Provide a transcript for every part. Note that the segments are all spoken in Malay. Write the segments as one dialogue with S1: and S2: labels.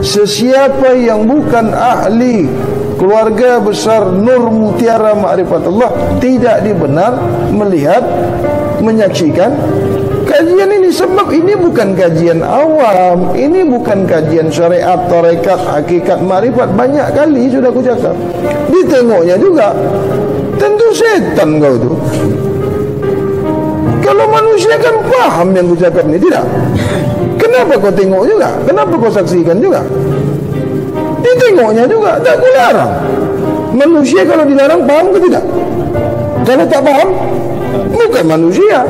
S1: Sesiapa yang bukan ahli keluarga besar Nur Mutiara Ma'rifatullah tidak dibenar melihat, menyaksikan kajian ini. Sebab ini bukan kajian awam, ini bukan kajian syariat, tarekat, hakikat, ma'rifat. Banyak kali sudah aku cakap. Ditengoknya juga tentu setan kau tu. Kalau manusia kan paham yang aku cakap ni, tidak? Kenapa kau tengok juga? Kenapa kau saksikan juga? Ditengoknya juga, tak aku larang. Manusia kalau dilarang paham ke tidak? Kalau tak paham, bukan manusia.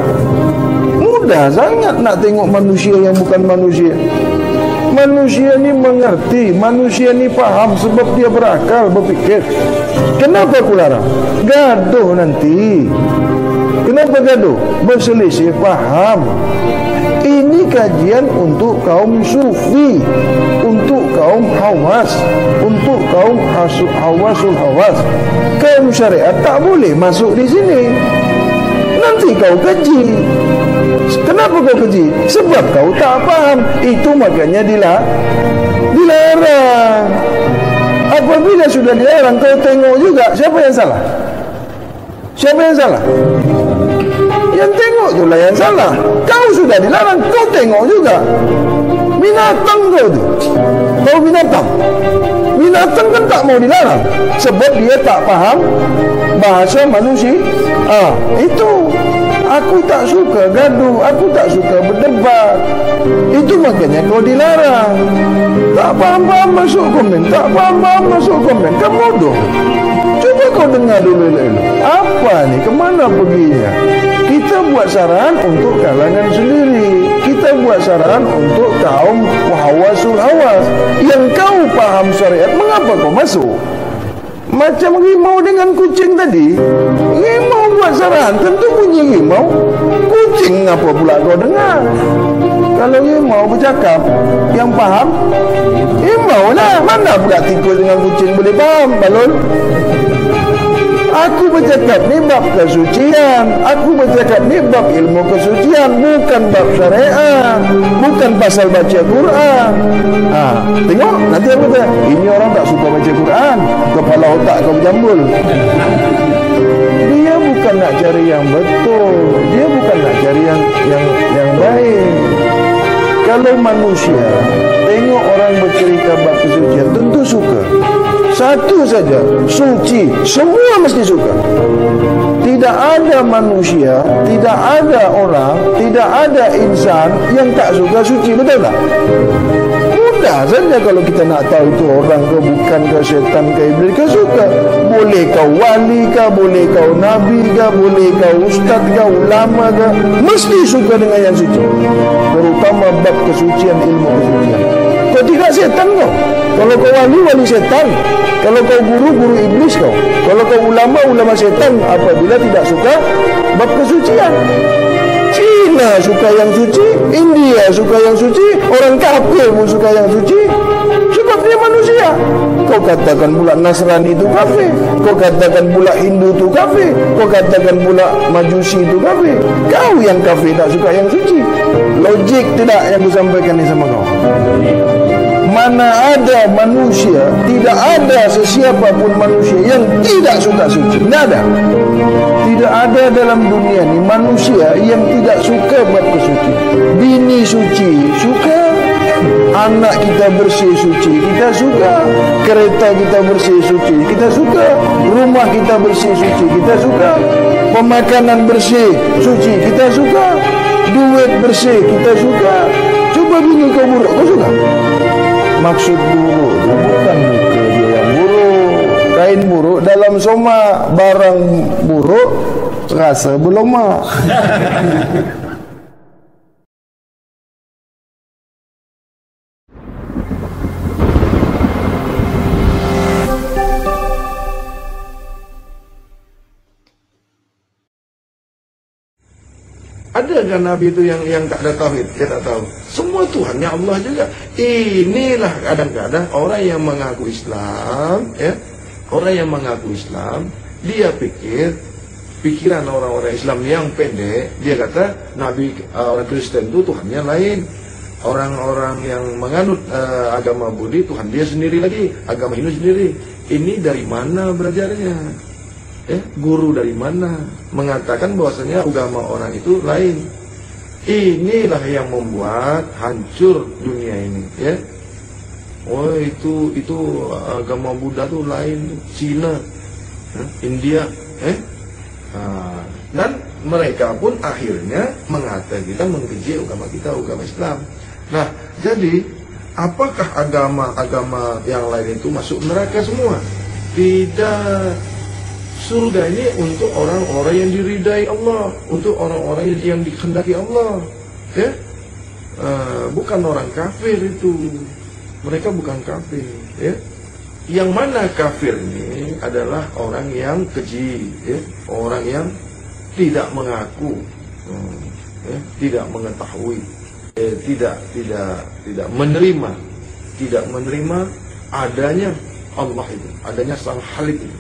S1: Mudah sangat nak tengok manusia yang bukan manusia. Manusia ni mengerti, manusia ni faham sebab dia berakal, berfikir. Kenapa aku larang? Gaduh nanti. Kenapa gaduh? Berselisih faham. Ini kajian untuk kaum sufi, untuk kaum hawas, untuk kaum hawasul hawas. Kaum syariat tak boleh masuk di sini. Nanti kau keji. Kenapa kau keji? Sebab kau tak faham. Itu makanya dilarang. Apabila sudah dilarang, kau tengok juga. Siapa yang salah? Siapa yang salah? Yang tengok itulah yang salah. Kau sudah dilarang, kau tengok juga. Binatang kau tu. Kau binatang. Binatang kan tak mau dilarang sebab dia tak faham bahasa manusia. Itu. Aku tak suka gaduh, aku tak suka berdebat. Itu makanya kau dilarang. Tak faham-faham masuk komen, tak faham-faham masuk komen. Kamu bodoh. Cuba kau dengar dulu. Apa ni? Kemana perginya? Kita buat saran untuk kalangan sendiri. Kita buat saran untuk kaum hawasul hawas. Yang kau faham syariat, mengapa kau masuk? Macam rimau dengan kucing tadi. Rimau buat saran, tentu bunyi rimau. Kucing apa pula kau dengar? Kalau rimau bercakap, yang faham rimau lah. Mana pula tikus dengan kucing boleh faham, Balul? Aku bercakap ni bab kesucian. Aku bercakap ni bab ilmu kesucian, bukan bab syariat, bukan pasal baca Quran. Tengok nanti apa kata? Ini orang tak suka baca Quran, kepala otak kau berjambul. Dia bukan nak cari yang betul, dia bukan nak cari yang baik. Kalau manusia tengok orang bercerita bab kesucian, tentu suka. Satu saja, suci, semua mesti suka. Tidak ada manusia, tidak ada orang, tidak ada insan yang tak suka suci, betul tak? Mudah saja kalau kita nak tahu itu orang ke bukan ke, setan ke, iblis ke, suka. Boleh kau wali ke, boleh kau nabi ke, boleh kau ustaz ke, ulama ke, mesti suka dengan yang suci. Terutama bab kesucian, ilmu kesucian. Kau tidak setan kau. Kalau kau wali setan. Kalau kau guru iblis kau. Kalau kau ulama setan. Apabila tidak suka bab kesucian. Cina suka yang suci, India suka yang suci, orang kafir pun suka yang suci. Sebab dia manusia. Kau katakan pula Nasrani itu kafir, kau katakan pula Hindu itu kafir, kau katakan pula Majusi itu kafir. Kau yang kafir tak suka yang suci. Logik tidak yang aku sampaikan ni sama kau? Mana ada manusia, tidak ada sesiapa pun manusia yang tidak suka suci. Tidak ada. Tidak ada dalam dunia ni manusia yang tidak suka bab kesucian. Bini suci, suka. Anak kita bersih suci, kita suka. Kereta kita bersih suci, kita suka. Rumah kita bersih suci, kita suka. Pemakanan bersih suci, kita suka. Duit bersih, kita suka. Coba bini kau buruk, kau suka? Maksud buruk itu bukan muka dia yang buruk. Kain buruk dalam soma, barang buruk rasa beloma. Adakah Nabi itu yang tak ada tauhid? Dia tak tahu. Semua Tuhannya Allah juga. Inilah kadang-kadang orang yang mengaku Islam, ya, orang yang mengaku Islam, dia pikiran orang-orang Islam yang pendek. Dia kata Nabi orang Kristen itu Tuhannya lain. Orang-orang yang menganut agama Budi, Tuhan dia sendiri lagi, agama Hindu sendiri. Ini dari mana belajarnya? Guru dari mana? Mengatakan bahwasanya agama orang itu lain. Inilah yang membuat hancur dunia ini, ya. Oh, itu agama Buddha tuh lain, Cina, India, dan mereka pun akhirnya mengatakan kita mengkeji agama kita, agama Islam. Nah, jadi apakah agama-agama yang lain itu masuk neraka semua? Tidak. Surga ini untuk orang-orang yang diridai Allah, untuk orang-orang yang dikehendaki Allah, ya. Bukan orang kafir itu. Mereka bukan kafir, ya. Yang mana kafir ini adalah orang yang keji, ya. Orang yang tidak mengaku, ya. Tidak mengetahui, tidak menerima adanya Allah itu, adanya Sang Khalik itu.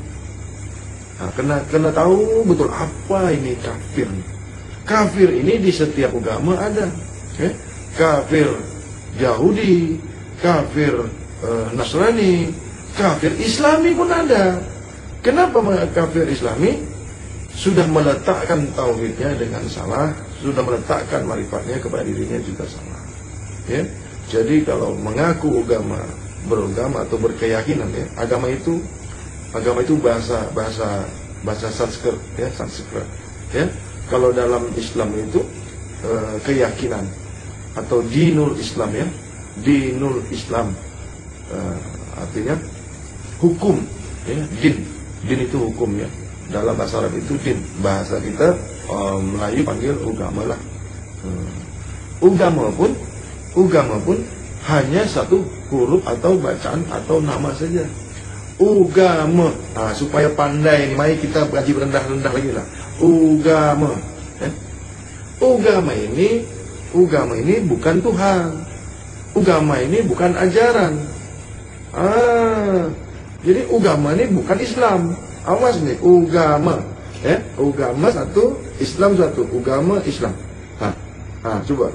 S1: Nah, kena tahu betul apa ini kafir. Kafir ini di setiap agama ada, ya. Kafir Yahudi, kafir Nasrani, kafir Islami pun ada. Kenapa kafir Islami? Sudah meletakkan tauhidnya dengan salah, sudah meletakkan marifatnya kepada dirinya juga salah, ya. Jadi kalau mengaku beragama atau berkeyakinan, ya, agama itu bahasa Sanskrit, ya, Sanskrit, ya. Kalau dalam Islam itu keyakinan atau dinul Islam, ya, dinul Islam, artinya hukum, ya, din itu hukum, ya. Dalam bahasa Arab itu din, bahasa kita Melayu panggil agama lah. Agama pun hanya satu huruf atau bacaan atau nama saja. Agama, supaya pandai, mari kita kaji rendah-rendah lagi lah. Agama, ya. Agama ini bukan Tuhan. Agama ini bukan ajaran. Jadi agama ini bukan Islam. Awas nih, agama, ya, agama satu, Islam satu, agama Islam. Coba,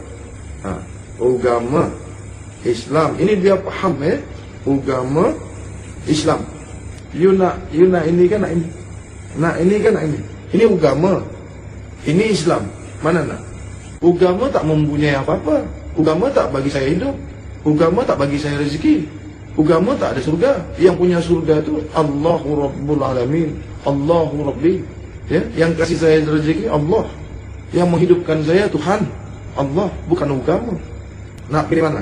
S1: agama Islam, ini dia paham, ya, agama Islam. You nak ini kan nak ini, ini agama, ini Islam, mana nak? Agama tak mempunyai apa-apa, agama tak bagi saya hidup, agama tak bagi saya rezeki. Agama tak ada surga. Yang punya surga itu Allahu Rabbul Alamin, Allahu Rabbi, ya. Yang kasih saya rezeki Allah, yang menghidupkan saya Tuhan Allah, bukan agama. Nak pilih mana?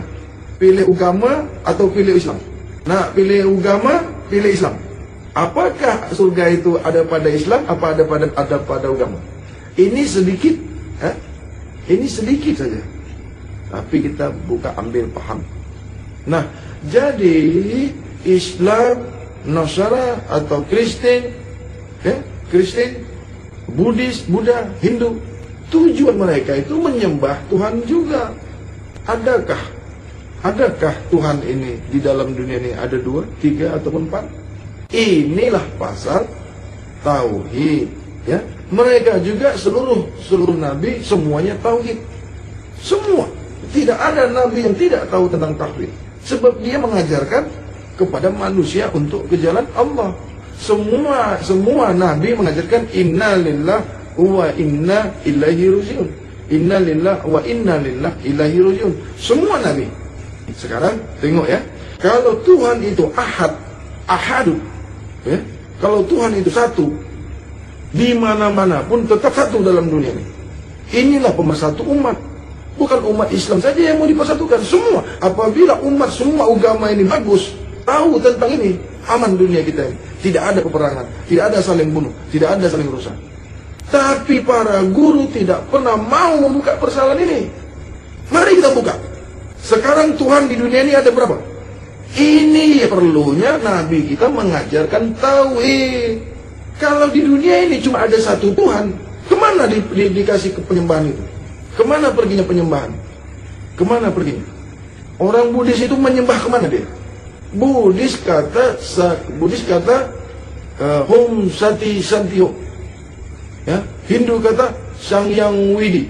S1: Pilih agama atau pilih Islam? Nak pilih agama, pilih Islam. Apakah surga itu ada pada Islam? Apa ada pada agama? Ini sedikit, ya? Ini sedikit saja. Tapi kita buka ambil paham. Nah, jadi Islam, Nasara atau Kristen, ya, Kristen, Buddhis, Buddha, Hindu, tujuan mereka itu menyembah Tuhan juga. Adakah Tuhan ini di dalam dunia ini ada 2, 3 atau 4? Inilah pasal tauhid, ya. Mereka juga seluruh nabi semuanya tauhid. Semua. Tidak ada nabi yang tidak tahu tentang tauhid. Sebab dia mengajarkan kepada manusia untuk ke jalan Allah. Semua nabi mengajarkan inna lillah wa inna ilaihi rajiun. Inna lillah wa inna ilaihi rajiun. Semua nabi. Sekarang tengok, ya. Kalau Tuhan itu ahadun, ya. Kalau Tuhan itu satu, di mana-mana pun tetap satu dalam dunia ini. Inilah pemersatu umat. Bukan umat Islam saja yang mau dipersatukan, semua. Apabila umat semua agama ini bagus, tahu tentang ini, aman dunia kita ini. Tidak ada peperangan, tidak ada saling bunuh, tidak ada saling rusak. Tapi para guru tidak pernah mau membuka persoalan ini. Mari kita buka. Sekarang Tuhan di dunia ini ada berapa? Ini perlunya Nabi kita mengajarkan tauhid. Kalau di dunia ini cuma ada satu Tuhan, kemana dikasih ke penyembahan itu? Kemana perginya penyembahan? Kemana perginya? Orang Buddhis itu menyembah kemana dia? Buddhis kata Hom Sati Santio, ya. Hindu kata Sang Yang Widi,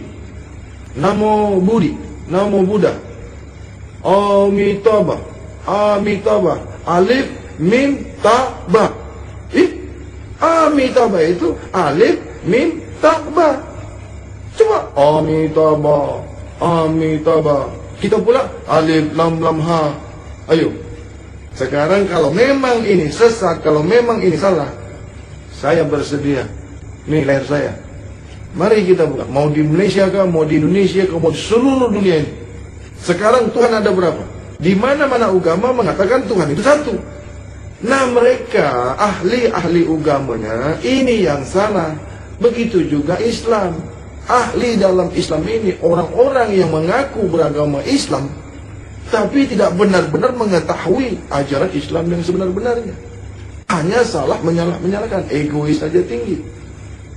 S1: Namo Budi, Namo Buddha, Amitabha. Amitabha. Alif, mim, ta, ba. Amitabha itu alif, mim, ta, ba. Coba Amitabha. Amitabha. Kita pula alif, lam, lam, ha. Ayo. Sekarang kalau memang ini sesat, kalau memang ini salah, saya bersedia. Ini leher saya. Mari kita buka. Mau di Malaysia kah, mau di Indonesia kah, mau di seluruh dunia ini. Sekarang Tuhan ada berapa? Di mana-mana agama mengatakan Tuhan itu satu. Nah mereka ahli-ahli agamanya ini yang salah. Begitu juga Islam. Ahli dalam Islam ini orang-orang yang mengaku beragama Islam tapi tidak benar-benar mengetahui ajaran Islam yang sebenar-benarnya. Hanya salah menyalahkan, egois saja tinggi.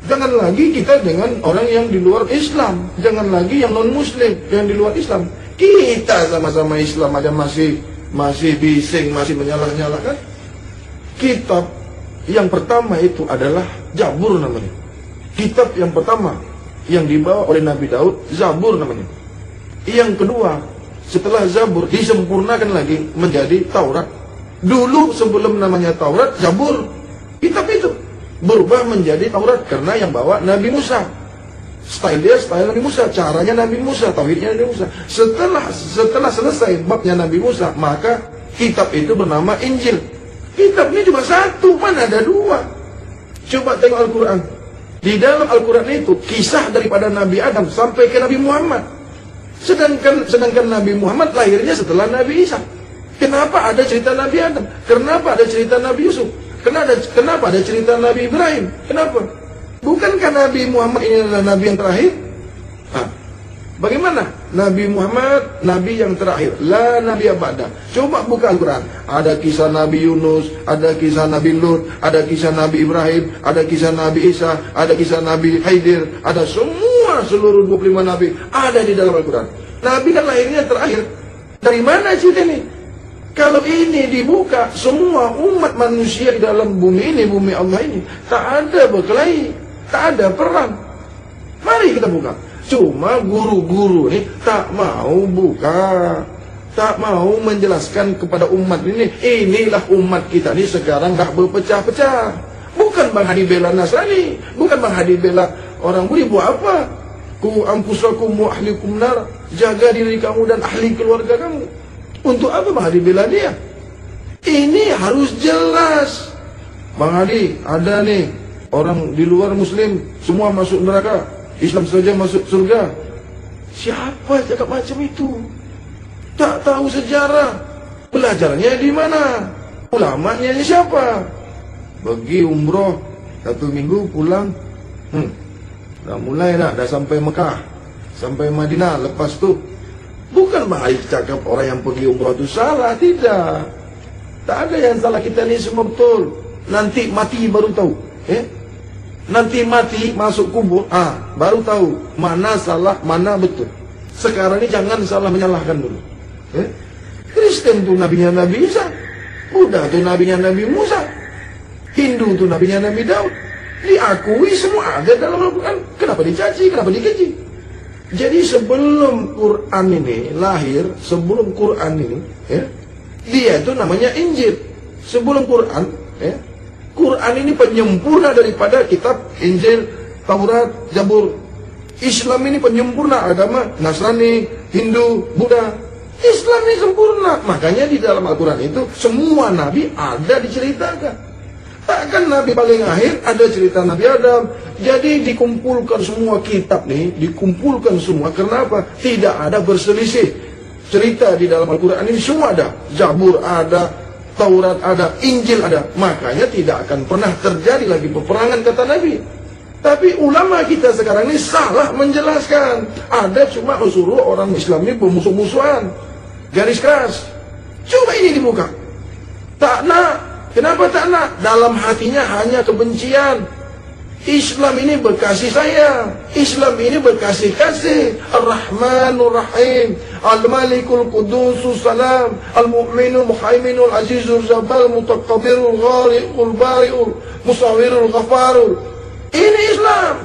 S1: Jangan lagi kita dengan orang yang di luar Islam. Jangan lagi yang non-muslim, yang di luar Islam. Kita sama-sama Islam aja masih bising, masih menyalah-nyalahkan. Kitab yang pertama itu adalah Zabur namanya. Kitab yang pertama yang dibawa oleh Nabi Daud, Zabur namanya. Yang kedua, setelah Zabur disempurnakan lagi menjadi Taurat. Dulu sebelum namanya Taurat, Zabur, kitab itu berubah menjadi Taurat karena yang bawa Nabi Musa. Style dia style Nabi Musa, caranya Nabi Musa, tauhidnya Nabi Musa. Setelah selesai babnya Nabi Musa, maka kitab itu bernama Injil. Kitab ini cuma satu, mana ada dua. Coba tengok Al-Quran. Di dalam Al-Quran itu kisah daripada Nabi Adam sampai ke Nabi Muhammad. Sedangkan Nabi Muhammad lahirnya setelah Nabi Isa. Kenapa ada cerita Nabi Adam? Kenapa ada cerita Nabi Yusuf? Kenapa ada cerita Nabi Ibrahim? Kenapa? Bukankah Nabi Muhammad ini adalah Nabi yang terakhir? Bagaimana? Nabi Muhammad, Nabi yang terakhir. La Nabi abada. Coba buka Al-Quran. Ada kisah Nabi Yunus, ada kisah Nabi Lut, ada kisah Nabi Ibrahim, ada kisah Nabi Isa, ada kisah Nabi Khidir, ada semua seluruh 25 Nabi ada di dalam Al-Quran. Nabi kan lahirnya terakhir. Dari mana cerita ini? Kalau ini dibuka, semua umat manusia di dalam bumi ini, bumi Allah ini, tak ada berkelahi, tak ada perang. Mari kita buka. Cuma guru-guru ini tak mau buka, tak mau menjelaskan kepada umat ini. Inilah umat kita ini sekarang dah berpecah-pecah. Bukan Bang Hadi bela Nasrani, bukan Bang Hadi bela orang Budi. Buat apa? Ku ampusakum wa ahlikum nar. Jaga diri kamu dan ahli keluarga kamu. Untuk apa Bang Hadi bela dia? Ini harus jelas. Bang Hadi, ada nih orang di luar Muslim semua masuk neraka, Islam saja masuk surga. Siapa cakap macam itu? Tak tahu sejarah. Belajarnya di mana? Ulamanya ini siapa? Pergi umroh 1 minggu pulang. Dah mulai dah sampai Mekah, sampai Madinah. Lepas tu bukan baik cakap orang yang pergi umroh itu salah. Tidak. Tak ada yang salah, kita ni semua betul. Nanti mati baru tahu. Nanti mati masuk kubur, baru tahu mana salah, mana betul. Sekarang ini jangan salah menyalahkan dulu. Kristen tu nabinya Nabi Isa, Buddha tu nabinya Nabi Musa, Hindu tu nabinya Nabi Daud. Diakui semua ada dalam Al-Quran. Kenapa dicaci? Kenapa dikeji? Jadi sebelum Quran ini lahir, sebelum Quran ini, dia itu namanya Injil. Sebelum Quran, Quran ini penyempurna daripada kitab Injil, Taurat, Zabur. Islam ini penyempurna agama Nasrani, Hindu, Buddha. Islam ini sempurna. Makanya di dalam Al-Quran itu semua Nabi ada diceritakan. Takkan Nabi paling akhir ada cerita Nabi Adam. Jadi dikumpulkan semua kitab nih, dikumpulkan semua. Kenapa? Tidak ada berselisih. Cerita di dalam Al-Quran ini semua ada. Zabur ada, Taurat ada, Injil ada. Makanya tidak akan pernah terjadi lagi peperangan kata Nabi. Tapi ulama kita sekarang ini salah menjelaskan. Ada cuma suruh orang Islam ini bermusuh-musuhan, garis keras. Coba ini dibuka. Tak nak. Kenapa tak nak? Dalam hatinya hanya kebencian. Islam ini berkasih sayang. Islam ini berkasih kasih. Ar-Rahmanur Rahim, Al-Malikul Qudusus Salam, Al-Mu'minul Muhaiminul Azizul Jabal, Mutakabbirul Ghaliqul Bari'ul Musawwirul Ghafarul. Ini Islam.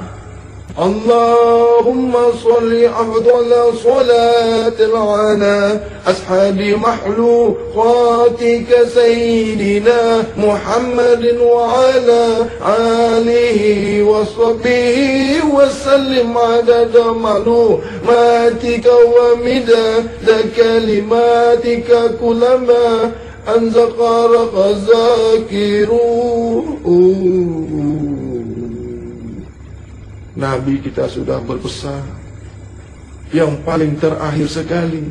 S1: Allahumma salli afdala salatil ala ashabi makhluqatika sayyidina Muhammadin wa ala alihi wa sahbihi wa sallim adada malumatika wa midada kalimatika kulama anzaqara zakiru. Nabi kita sudah berpesan yang paling terakhir sekali,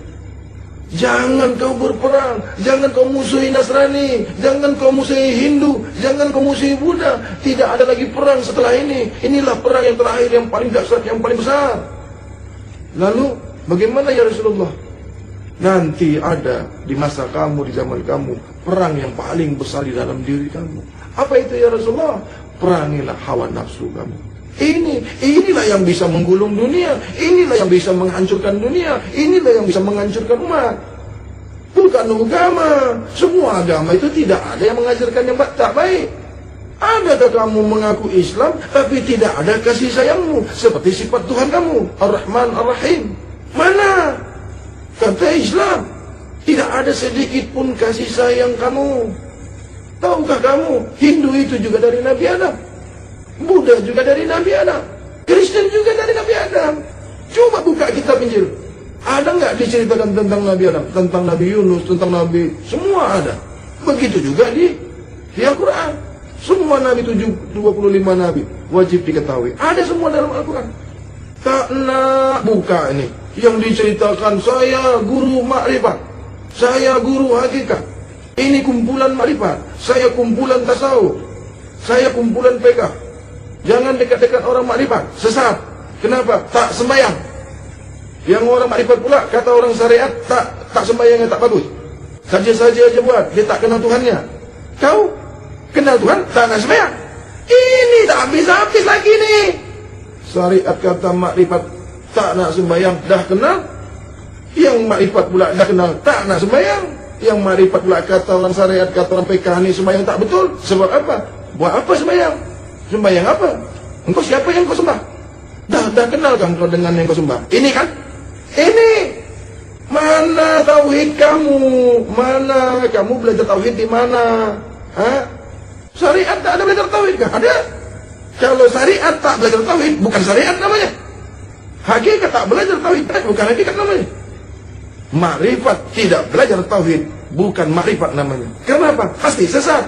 S1: jangan kau berperang, jangan kau musuhi Nasrani, jangan kau musuhi Hindu, jangan kau musuhi Buddha. Tidak ada lagi perang setelah ini. Inilah perang yang terakhir, yang paling dahsyat, yang paling besar. Lalu bagaimana ya Rasulullah? Nanti ada di masa kamu, di zaman kamu, perang yang paling besar di dalam diri kamu. Apa itu ya Rasulullah? Perangilah hawa nafsu kamu. Inilah yang bisa menggulung dunia, inilah yang bisa menghancurkan dunia, inilah yang bisa menghancurkan umat. Bukan agama. Semua agama itu tidak ada yang mengajarkan yang tak baik. Adakah kamu mengaku Islam tapi tidak ada kasih sayangmu seperti sifat Tuhan kamu, Ar-Rahman Ar-Rahim? Mana? Kata Islam, tidak ada sedikit pun kasih sayang kamu. Tahukah kamu, Hindu itu juga dari Nabi Adam, Buddha juga dari Nabi Adam, Kristen juga dari Nabi Adam. Coba buka kitab Injil, ada nggak diceritakan tentang Nabi Adam, tentang Nabi Yunus, tentang Nabi, semua ada. Begitu juga di Al-Quran, semua Nabi, 25 Nabi wajib diketahui, ada semua dalam Al-Quran. Tak nak buka ini yang diceritakan saya guru makrifat, saya guru hakikat, ini kumpulan makrifat, saya kumpulan tasawuf, saya kumpulan PK. Jangan dekat-dekat orang makrifat, sesat. Kenapa? Tak sembahyang. Yang orang makrifat pula kata orang syariat, tak sembahyangnya tak bagus, saja-saja aja buat, dia tak kenal Tuhannya. Kau kenal Tuhan, tak nak sembahyang. Ini tak habis-habis lagi nih. Syariat kata makrifat tak nak sembahyang, dah kenal. Yang makrifat pula dah kenal, tak nak sembahyang. Yang makrifat pula kata orang syariat, kata orang PK ni sembahyang tak betul. Sebab apa? Buat apa sembahyang? Sembahyang apa? Engkau siapa yang kau sembah? Dah kenal kan kau dengan yang kau sembah? Ini kan? Ini. Mana tauhid kamu? Mana kamu belajar tauhid di mana? Syariat tak ada belajar tauhid kan? Ada. Kalau syariat tak belajar tauhid, bukan syariat namanya. Hakikat tak belajar tauhid, bukan hakikat namanya. Makrifat tidak belajar tauhid, bukan makrifat namanya. Kenapa? Pasti sesat.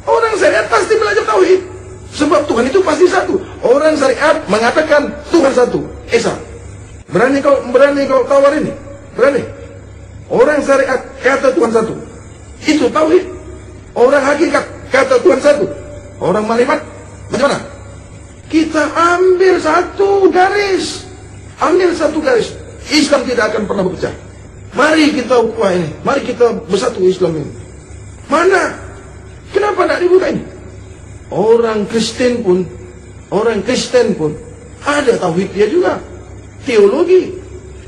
S1: Orang syariat pasti belajar tauhid, sebab Tuhan itu pasti satu. Orang syariat mengatakan Tuhan satu, Esa. Berani kau tawar ini? Berani? Orang syariat kata Tuhan satu, itu tauhid. Orang hakikat kata Tuhan satu. Orang makrifat bagaimana? Kita ambil satu garis. Ambil satu garis. Islam tidak akan pernah berpecah. Mari kita ukhuwah ini, mari kita bersatu Islam ini. Mana? Kenapa tidak dibuka ini? Orang Kristen pun ada tauhid dia juga. Teologi,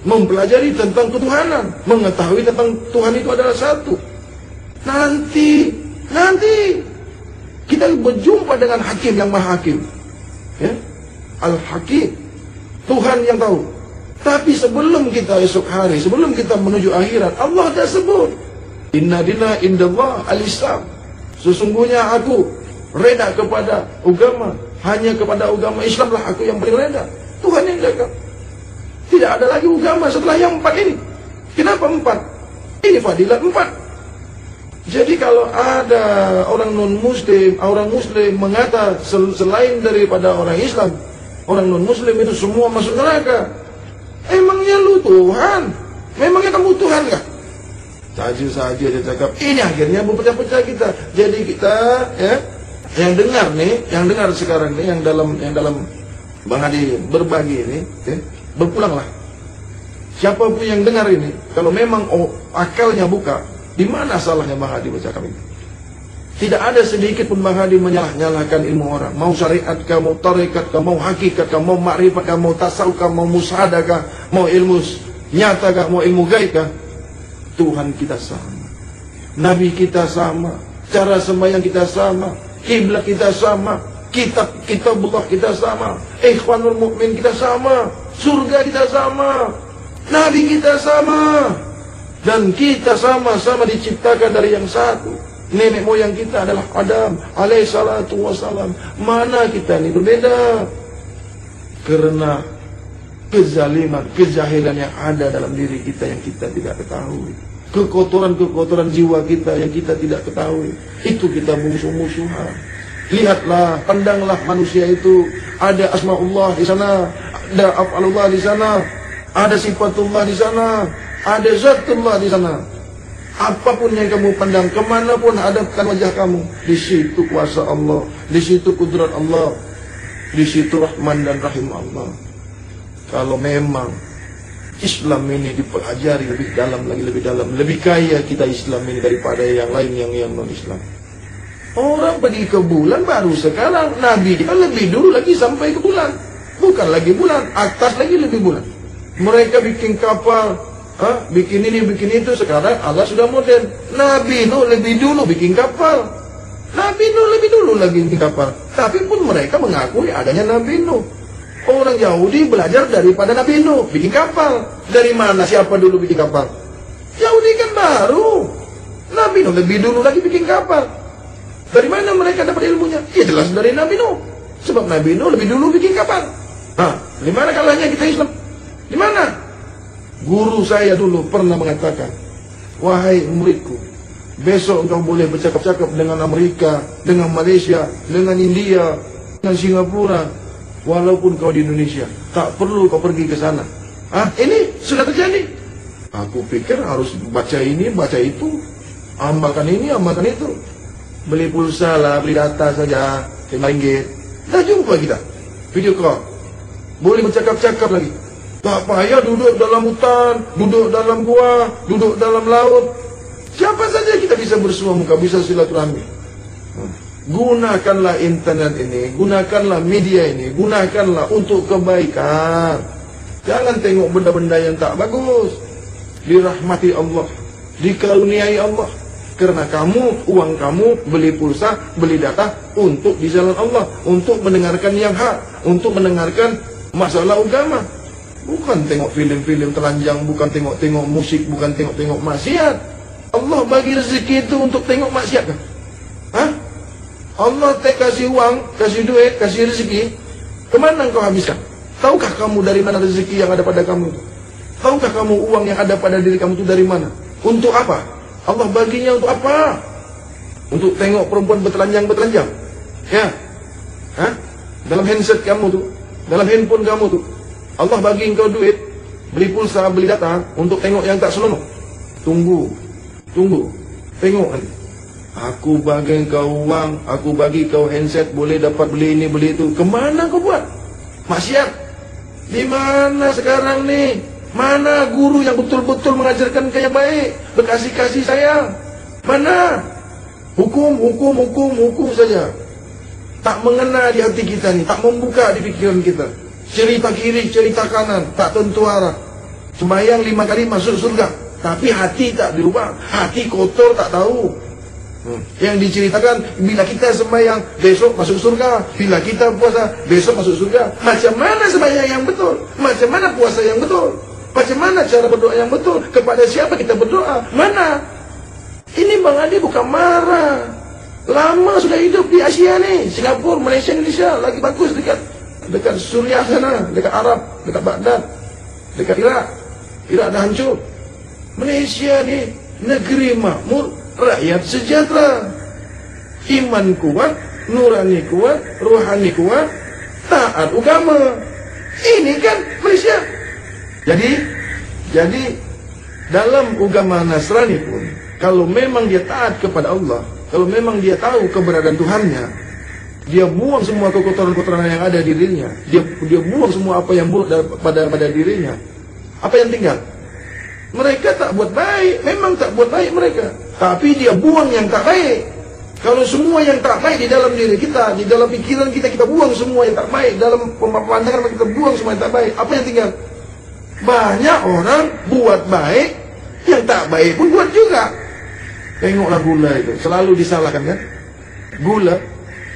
S1: mempelajari tentang ketuhanan, mengetahui tentang Tuhan itu adalah satu. Nanti kita berjumpa dengan Hakim yang Maha Hakim, ya? Al-Hakim, Tuhan yang tahu. Tapi sebelum kita esok hari, sebelum kita menuju akhirat, Allah dah sebut, Inna dina indallah al-Islam. Sesungguhnya aku reda kepada agama, hanya kepada agama Islam lah aku yang paling reda. Tuhan yang jaga. Tidak ada lagi agama setelah yang 4 ini. Kenapa 4? Ini fadilat 4. Jadi kalau ada orang non-muslim, orang muslim mengata selain daripada orang Islam, orang non-muslim itu semua masuk neraka. Emangnya lu Tuhan? Memangnya kamu Tuhan kah? Saja dia cakap. Ini akhirnya berpecah-pecah kita. Jadi kita, ya, yang dengar sekarang nih, yang dalam Bang Hadi berbagi ini, ya, berpulanglah. Siapapun yang dengar ini, kalau memang akalnya buka, di mana salahnya Bang Hadi bercakap ini? Tidak ada sedikit pun Bang Hadi menyalah-nyalahkan ilmu orang. Mau syariat kah, mau tarekat kah, mau hakikat kah, mau makrifat kah, mau tasawuf kah, mau musyahadah kah, mau ilmu nyata kah, mau ilmu gaib kah, Tuhan kita sama, Nabi kita sama, cara sembahyang kita sama, kiblat kita sama, Kitabullah kita sama, Ikhwanul Mukmin kita sama, surga kita sama, Nabi kita sama, dan kita sama-sama diciptakan dari yang satu. Nenek moyang kita adalah Adam alaihissalatu wassalam. Mana kita ini berbeda? Karena kezaliman, kejahilan yang ada dalam diri kita yang kita tidak ketahui, kekotoran-kekotoran jiwa kita yang kita tidak ketahui, itu kita musuh-musuhan. Lihatlah, pandanglah manusia itu, ada asmaullah di sana, ada af'alullah di sana, ada sifatullah di sana, ada zatullah di sana. Apapun yang kamu pandang, kemanapun hadapkan wajah kamu, di situ kuasa Allah, di situ kudrat Allah, di situ Rahman dan Rahim Allah. Kalau memang Islam ini dipelajari lebih dalam lagi, lebih dalam, lebih kaya kita Islam ini daripada yang lain yang non-Islam. Orang pergi ke bulan baru sekarang, Nabi kita lebih dulu lagi sampai ke bulan. Bukan lagi bulan, atas lagi lebih bulan. Mereka bikin kapal, bikin ini, bikin itu. Sekarang Allah sudah modern. Nabi Nuh lebih dulu bikin kapal. Nabi Nuh lebih dulu lagi bikin kapal. Tapi pun mereka mengakui adanya Nabi Nuh. Orang Yahudi belajar daripada Nabi Nuh bikin kapal. Dari mana, siapa dulu bikin kapal? Yahudi kan baru. Nabi Nuh lebih dulu lagi bikin kapal. Dari mana mereka dapat ilmunya? Ya jelas dari Nabi Nuh. Sebab Nabi Nuh lebih dulu bikin kapal. Nah, di mana kalahnya kita Islam? Di mana? Guru saya dulu pernah mengatakan, wahai muridku, besok engkau boleh bercakap-cakap dengan Amerika, dengan Malaysia, dengan India, dengan Singapura, walaupun kau di Indonesia. Tak perlu kau pergi ke sana. Ini sudah terjadi. Aku pikir harus baca ini, baca itu, amalkan ini, amalkan itu. Beli pulsa lah, beli data saja, RM5. Dah jumpa kita, video call. Boleh bercakap-cakap lagi. Tak payah duduk dalam hutan, duduk dalam gua, duduk dalam laut. Siapa saja kita bisa bersua muka, bisa silaturahmi. Gunakanlah internet ini, gunakanlah media ini, gunakanlah untuk kebaikan. Jangan tengok benda-benda yang tak bagus. Dirahmati Allah, dikaruniai Allah. Karena kamu, uang kamu, beli pulsa, beli data untuk di jalan Allah, untuk mendengarkan yang hak, untuk mendengarkan masalah agama. Bukan tengok film-film telanjang, bukan tengok-tengok musik, bukan tengok-tengok maksiat. Allah bagi rezeki itu untuk tengok maksiat kan? Allah kasih uang, kasih duit, kasih rezeki, kemana engkau habiskan? Tahukah kamu dari mana rezeki yang ada pada kamu itu? Tahukah kamu uang yang ada pada diri kamu itu dari mana? Untuk apa? Allah baginya untuk apa? Untuk tengok perempuan bertelanjang-bertelanjang? Ya? Dalam handset kamu tuh, dalam handphone kamu tuh, Allah bagi engkau duit, beli pulsa, beli data, untuk tengok yang tak senonoh. Tunggu, tengok nanti. Aku bagi kau uang, aku bagi kau handset, boleh dapat beli ini, beli itu. Kemana kau buat? Maksiat. Di mana sekarang nih? Mana guru yang betul-betul mengajarkan yang baik, berkasih-kasih sayang? Mana? Hukum saja. Tak mengena di hati kita ni, tak membuka di pikiran kita. Cerita kiri, cerita kanan, tak tentu arah. Sembahyang 5 kali masuk surga, tapi hati tak dirubah, hati kotor tak tahu. Yang diceritakan, bila kita sembahyang besok masuk surga, bila kita puasa besok masuk surga. Macam mana sembahyang yang betul? Macam mana puasa yang betul? Macam mana cara berdoa yang betul? Kepada siapa kita berdoa? Mana? Ini Bang Adi bukan marah. Lama sudah hidup di Asia nih, Singapura, Malaysia, Indonesia, lagi bagus dekat Suriah sana, dekat Arab, dekat Baghdad, dekat Irak. Irak dah hancur. Malaysia ni negeri makmur, rakyat sejahtera. Iman kuat, nurani kuat, rohani kuat, taat agama. Ini kan Malaysia. Jadi dalam agama Nasrani pun, kalau memang dia taat kepada Allah, kalau memang dia tahu keberadaan Tuhannya, dia buang semua kekotoran-kekotoran yang ada di dirinya. Dia buang semua apa yang buruk pada dirinya. Apa yang tinggal? Mereka tak buat baik, memang tak buat baik mereka. Tapi dia buang yang tak baik. Kalau semua yang tak baik di dalam diri kita, di dalam pikiran kita, kita buang semua yang tak baik. Dalam pemandangan kita buang semua yang tak baik. Apa yang tinggal? Banyak orang buat baik, yang tak baik pun buat juga. Tengoklah gula itu, selalu disalahkan kan? Gula,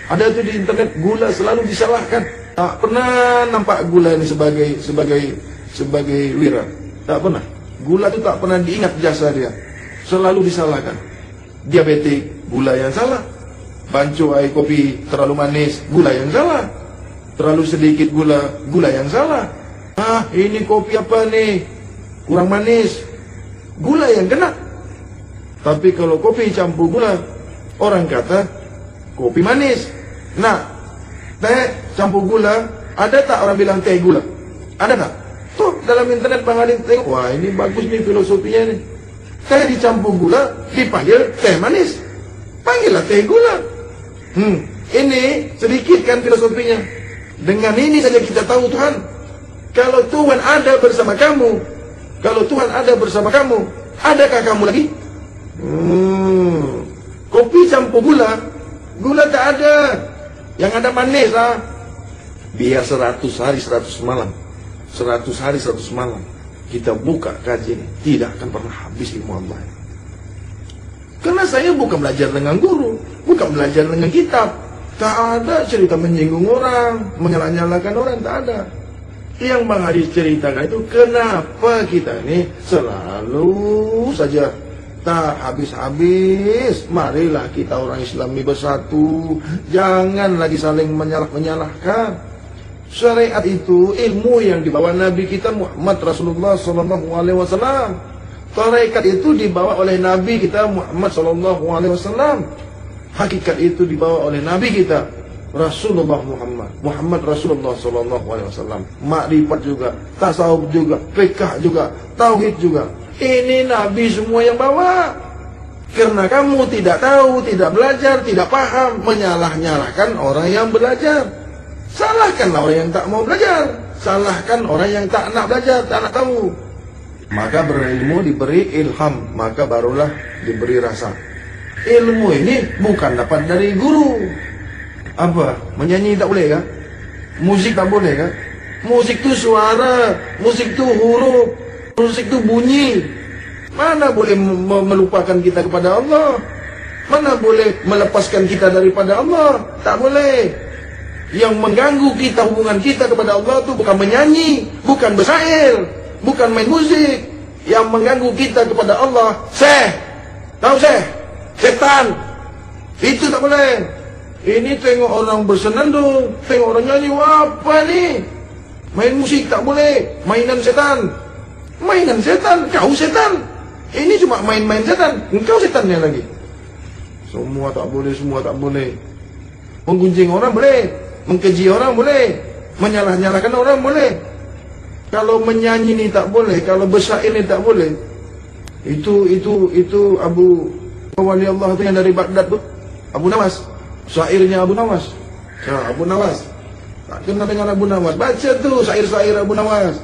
S2: Ada tuh di internet, gula selalu disalahkan. Tak pernah nampak gula ini sebagai wira. Tak pernah. Gula itu tak pernah diingat jasa dia. Selalu disalahkan. Diabetik, gula yang salah. Bancu air kopi terlalu manis, gula yang salah. Terlalu sedikit gula, gula yang salah. Ah, ini kopi apa nih? Kurang manis. Gula yang kena. Tapi kalau kopi campur gula, orang kata kopi manis. Nah, teh campur gula, ada tak orang bilang teh gula? Ada tak? Tuh dalam internet Bang Adin tengok, wah ini bagus nih filosofinya nih. Teh dicampur gula, dipanggil teh manis. Panggillah teh gula. Ini sedikit kan filosofinya. Dengan ini saja kita tahu Tuhan. Kalau Tuhan ada bersama kamu, kalau Tuhan ada bersama kamu, adakah kamu lagi? Kopi campur gula, gula tak ada. Yang ada manis lah. Biar 100 hari 100 malam, 100 hari 100 malam kita buka kajian, tidak akan pernah habis ilmu Allah. Karena saya bukan belajar dengan guru, bukan belajar dengan kitab. Tak ada cerita menyinggung orang, menyalah-nyalahkan orang, tak ada. Yang Bang Hadi ceritakan itu kenapa kita ini selalu saja tak habis-habis. Marilah kita orang Islam ini bersatu, jangan lagi saling menyalahkan. Syariat itu ilmu yang dibawa Nabi kita Muhammad Rasulullah SAW. Tarekat itu dibawa oleh Nabi kita Muhammad SAW. Hakikat itu dibawa oleh Nabi kita Rasulullah Muhammad Rasulullah SAW. Makrifat juga, tasawuf juga, fikih juga, tauhid juga. Ini Nabi semua yang bawa. Karena kamu tidak tahu, tidak belajar, tidak paham, menyalah-nyalahkan orang yang belajar. Salahkanlah orang yang tak mau belajar, salahkan orang yang tak nak belajar, tak nak tahu. Maka berilmu diberi ilham, maka barulah diberi rasa. Ilmu ini bukan dapat dari guru. Apa? Menyanyi tak boleh kah? Musik tak boleh kah? Musik itu suara, musik itu huruf, musik itu bunyi. Mana boleh melupakan kita kepada Allah? Mana boleh melepaskan kita daripada Allah? Tak boleh. Yang mengganggu kita, hubungan kita kepada Allah itu bukan menyanyi, bukan bersair, bukan main musik. Yang mengganggu kita kepada Allah, tahu setan. Itu tak boleh. Ini tengok orang bersenandung, tengok orang nyanyi, apa nih? Main musik tak boleh, mainan setan. Mainan setan, kau setan. Ini cuma main-main setan, engkau setannya lagi. Semua tak boleh, semua tak boleh. Menggunjing orang boleh, mengkeji orang boleh, menyalah-nyalahkan orang boleh. Kalau menyanyi ini tak boleh, kalau bersair ini tak boleh. Itu Abu Wali Allah itu yang dari Baghdad tuh, Abu Nawas. Syairnya Abu Nawas. Ya, Abu Nawas. Tak kenal dengan Abu Nawas. Baca tuh syair-syair Abu Nawas.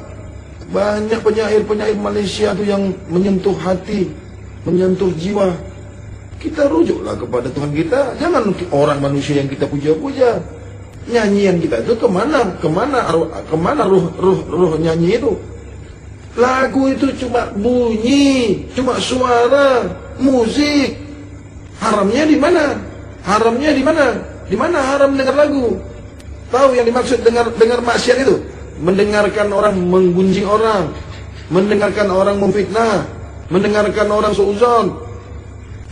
S2: Banyak penyair-penyair Malaysia tuh yang menyentuh hati, menyentuh jiwa. Kita rujuklah kepada Tuhan kita. Jangan orang manusia yang kita puja-puja. Nyanyian kita itu kemana ruh nyanyi itu? Lagu itu cuma bunyi, cuma suara, musik. Haramnya di mana? Haramnya di mana? Di mana haram dengar lagu? Tahu yang dimaksud dengar maksiat itu? Mendengarkan orang menggunjing orang, mendengarkan orang memfitnah, mendengarkan orang suudzon.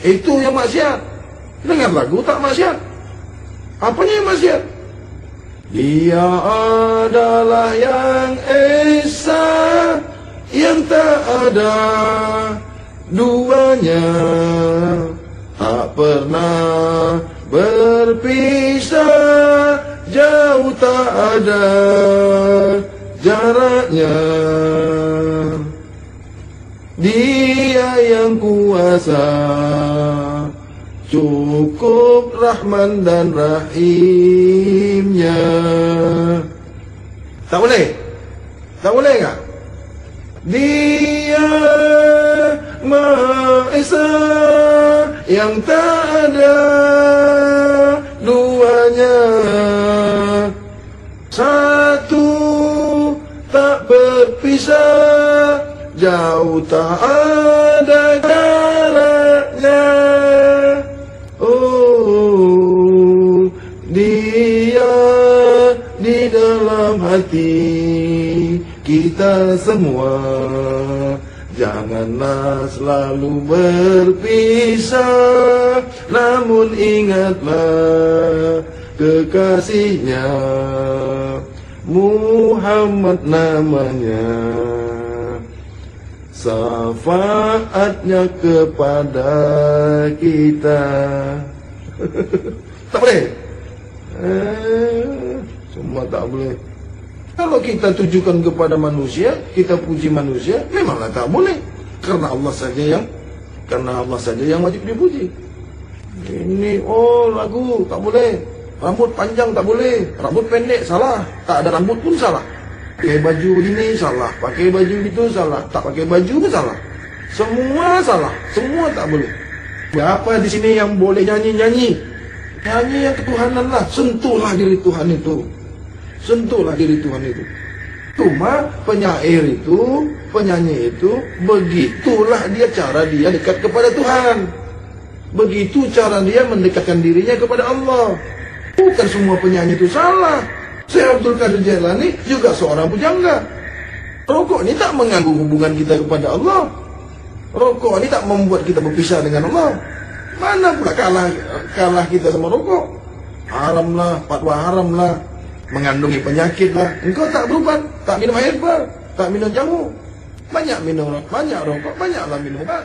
S2: Itu yang maksiat. Dengar lagu tak maksiat. Apanya yang maksiat? Dia adalah yang esa, yang tak ada duanya, tak pernah berpisah, jauh tak ada jaraknya. Dia yang kuasa, cukup Rahman dan Rahimnya. Tak boleh? Tak boleh enggak? Dia Maha Esa, yang tak ada duanya, satu tak berpisah, jauh tak ada jaraknya. Oh, dia kita semua, janganlah selalu berpisah, namun ingatlah kekasihnya, Muhammad namanya, syafaatnya kepada kita. Tak boleh? Semua tak boleh. Kalau kita tujukan kepada manusia, kita puji manusia, memanglah tak boleh. Karena Allah saja yang wajib dipuji. Ini lagu tak boleh. Rambut panjang tak boleh, rambut pendek salah, tak ada rambut pun salah. Pakai baju ini salah, pakai baju itu salah, tak pakai baju pun salah. Semua salah, semua tak boleh. Berapa di sini yang boleh nyanyi-nyanyi? Nyanyi yang ketuhanan lah, sentuhlah diri Tuhan itu. Sentuhlah diri Tuhan itu. Cuma penyair itu, penyanyi itu, begitulah dia cara dia dekat kepada Tuhan. Begitu cara dia mendekatkan dirinya kepada Allah. Bukan semua penyanyi itu salah. Syekh Abdul Qadir Jailani juga seorang pujangga. Rokok ini tak mengganggu hubungan kita kepada Allah. Rokok ini tak membuat kita berpisah dengan Allah. Mana pula kalah kita sama rokok? Haram lah, fatwa haram lah, mengandungi penyakit lah. Engkau tak berubat, tak minum air bar, tak minum jamu. Banyak minum, banyak rokok, banyaklah minum obat.